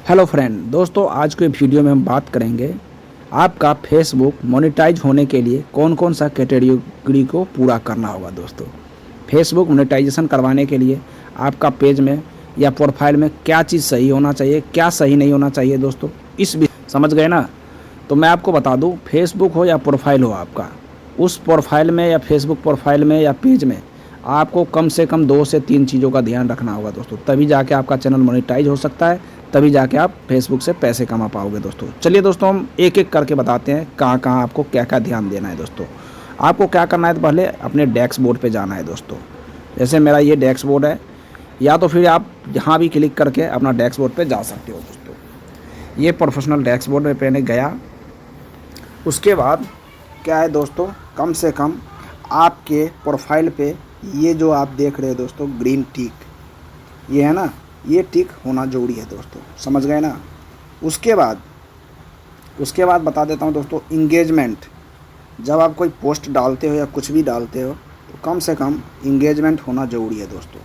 Hello friend दोस्तों, आज के वीडियो में हम बात करेंगे आपका फेसबुक मोनेटाइज होने के लिए कौन कौन सा कैटेगरी को पूरा करना होगा। दोस्तों, फेसबुक मोनेटाइजेशन करवाने के लिए आपका पेज में या प्रोफाइल में क्या चीज़ सही होना चाहिए, क्या सही नहीं होना चाहिए। दोस्तों, समझ गए ना। तो मैं आपको बता दूं, फेसबुक हो या प्रोफाइल हो आपका, उस प्रोफाइल में या फेसबुक प्रोफाइल में या पेज में आपको कम से कम 2 से 3 चीज़ों का ध्यान रखना होगा दोस्तों। तभी जाके आपका चैनल मोनेटाइज हो सकता है, तभी जाके आप फेसबुक से पैसे कमा पाओगे। दोस्तों, चलिए दोस्तों, हम एक एक करके बताते हैं कहाँ कहाँ आपको क्या क्या ध्यान देना है। दोस्तों, आपको क्या करना है, तो पहले अपने डैशबोर्ड पे जाना है। दोस्तों, जैसे मेरा ये डैशबोर्ड है, या तो फिर आप यहाँ भी क्लिक करके अपना डैशबोर्ड पे जा सकते हो। दोस्तों, ये प्रोफेशनल डैशबोर्ड में मैंने गया। उसके बाद क्या है दोस्तों, कम से कम आपके प्रोफाइल पे ये जो आप देख रहे हो दोस्तों, ग्रीन टिक, ये है ना, ये टिक होना ज़रूरी है दोस्तों। समझ गए ना। उसके बाद बता देता हूँ दोस्तों, इंगेजमेंट। जब आप कोई पोस्ट डालते हो या कुछ भी डालते हो तो कम से कम इंगेजमेंट होना ज़रूरी है दोस्तों।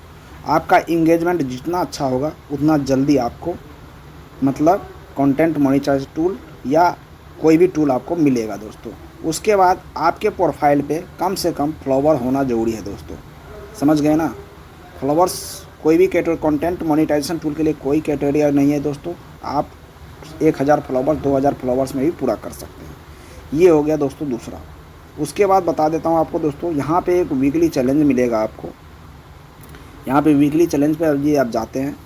आपका इंगेजमेंट जितना अच्छा होगा उतना जल्दी आपको मतलब कंटेंट मोनेटाइज टूल या कोई भी टूल आपको मिलेगा दोस्तों। उसके बाद आपके प्रोफाइल पे कम से कम फॉलोवर होना ज़रूरी है दोस्तों। समझ गए ना। फॉलोवर्स कोई भी कैटेगरी कंटेंट मोनेटाइजेशन टूल के लिए कोई कैटेगरी नहीं है दोस्तों। आप 1000 फॉलोवर्स 2000 फॉलोवर्स में भी पूरा कर सकते हैं। ये हो गया दोस्तों दूसरा। उसके बाद बता देता हूँ आपको दोस्तों, यहाँ पे एक वीकली चैलेंज मिलेगा आपको। यहाँ पे वीकली चैलेंज पे यदि आप जाते हैं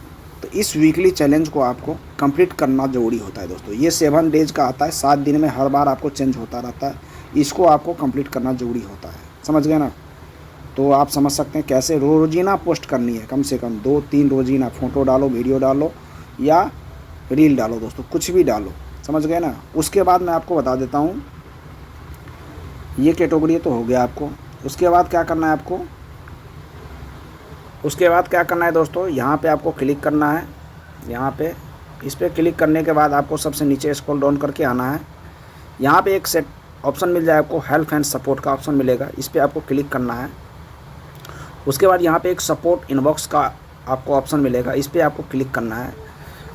तो इस वीकली चैलेंज को आपको कंप्लीट करना ज़रूरी होता है दोस्तों। ये 7 डेज का आता है, 7 दिन में हर बार आपको चेंज होता रहता है। इसको आपको कंप्लीट करना ज़रूरी होता है। समझ गए ना। तो आप समझ सकते हैं कैसे रोज़ाना पोस्ट करनी है। कम से कम 2-3 रोज़ाना फ़ोटो डालो, वीडियो डालो या रील डालो दोस्तों, कुछ भी डालो। समझ गए ना। उसके बाद मैं आपको बता देता हूँ, ये कैटेगरी तो हो गया आपको। उसके बाद क्या करना है आपको, दोस्तों, यहाँ पे आपको क्लिक करना है। यहाँ पे इस पर क्लिक करने के बाद आपको सबसे नीचे स्क्रॉल डाउन करके आना है। यहाँ पे एक सेट ऑप्शन मिल जाए आपको, हेल्प एंड सपोर्ट का ऑप्शन मिलेगा, इस पर आपको क्लिक करना है। उसके बाद यहाँ पे एक सपोर्ट इनबॉक्स का आपको ऑप्शन मिलेगा, इस पर आपको क्लिक करना है।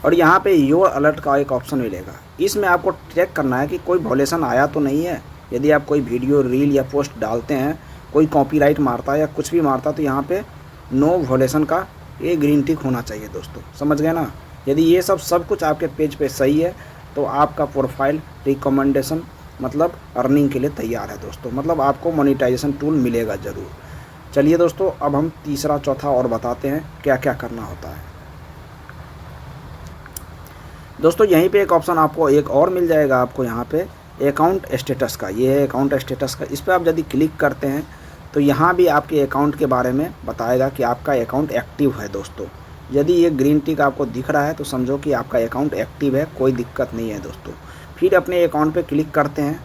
और यहाँ पे योर अलर्ट का एक ऑप्शन मिलेगा, इसमें आपको चेक करना है कि कोई वॉयलेशन आया तो नहीं है। यदि आप कोई वीडियो, रील या पोस्ट डालते हैं, कोई कॉपीराइट मारता है या कुछ भी मारता है, तो यहाँ पे नो वॉयलेशन का ये ग्रीन टिक होना चाहिए दोस्तों। समझ गए ना। यदि ये सब कुछ आपके पेज पे सही है तो आपका प्रोफाइल रिकमेंडेशन मतलब अर्निंग के लिए तैयार है दोस्तों। मतलब आपको मोनेटाइजेशन टूल मिलेगा ज़रूर। चलिए दोस्तों, अब हम तीसरा चौथा और बताते हैं क्या क्या करना होता है। दोस्तों, यहीं पे एक ऑप्शन आपको एक और मिल जाएगा आपको, यहाँ पे अकाउंट स्टेटस का। ये है अकाउंट स्टेटस का। इस पर आप यदि क्लिक करते हैं तो यहाँ भी आपके अकाउंट के बारे में बताएगा कि आपका अकाउंट एक्टिव है दोस्तों। यदि ये ग्रीन टिक आपको दिख रहा है तो समझो कि आपका अकाउंट एक्टिव है, कोई दिक्कत नहीं है दोस्तों। फिर अपने अकाउंट पे क्लिक करते हैं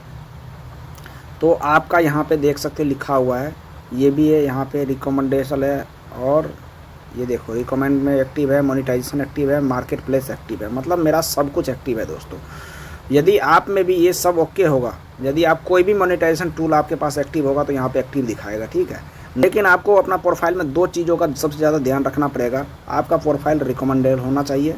तो आपका यहाँ पे देख सकते लिखा हुआ है, ये भी है यहाँ पे रिकमेंडेशन है, और ये देखो रिकमेंड में एक्टिव है, मोनेटाइजेशन एक्टिव है, मार्केट प्लेस एक्टिव है। मतलब मेरा सब कुछ एक्टिव है दोस्तों। यदि आप में भी ये सब ओके होगा, यदि आप कोई भी मोनेटाइजेशन टूल आपके पास एक्टिव होगा तो यहाँ पे एक्टिव दिखाएगा, ठीक है। लेकिन आपको अपना प्रोफाइल में 2 चीज़ों का सबसे ज़्यादा ध्यान रखना पड़ेगा। आपका प्रोफाइल रिकमेंडेड होना चाहिए,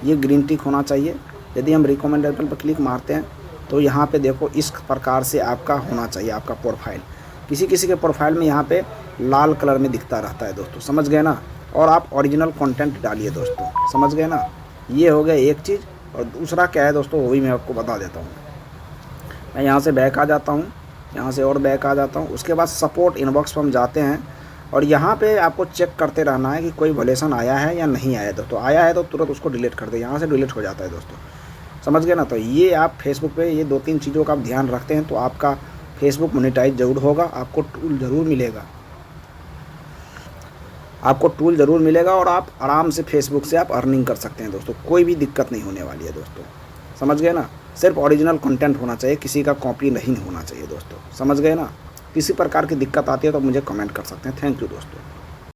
ये ग्रीन टिक होना चाहिए। यदि हम रिकमेंडेबल पर क्लिक मारते हैं तो यहाँ पे देखो इस प्रकार से आपका होना चाहिए आपका प्रोफाइल। किसी किसी के प्रोफाइल में यहाँ पे लाल कलर में दिखता रहता है दोस्तों। समझ गए ना। और आप ओरिजिनल कंटेंट डालिए दोस्तों। समझ गए ना। ये हो गया एक चीज़। और दूसरा क्या है दोस्तों, वो भी मैं आपको बता देता हूँ। मैं यहाँ से बैक आ जाता हूँ, यहाँ से और बैक आ जाता हूँ। उसके बाद सपोर्ट इनबॉक्स पर हम जाते हैं और यहाँ पे आपको चेक करते रहना है कि कोई वॉयलेशन आया है या नहीं आया दोस्तों। आया है तो तुरंत उसको डिलीट कर दे, यहाँ से डिलीट हो जाता है दोस्तों। समझ गए ना। तो ये आप फेसबुक पे ये 2-3 चीज़ों का आप ध्यान रखते हैं तो आपका फेसबुक मोनेटाइज ज़रूर होगा। आपको टूल ज़रूर मिलेगा, और आप आराम से फेसबुक से आप अर्निंग कर सकते हैं दोस्तों। कोई भी दिक्कत नहीं होने वाली है दोस्तों। समझ गए ना। सिर्फ ओरिजिनल कंटेंट होना चाहिए, किसी का कॉपी नहीं होना चाहिए दोस्तों। समझ गए ना। किसी प्रकार की दिक्कत आती है तो मुझे कमेंट कर सकते हैं। थैंक यू दोस्तों।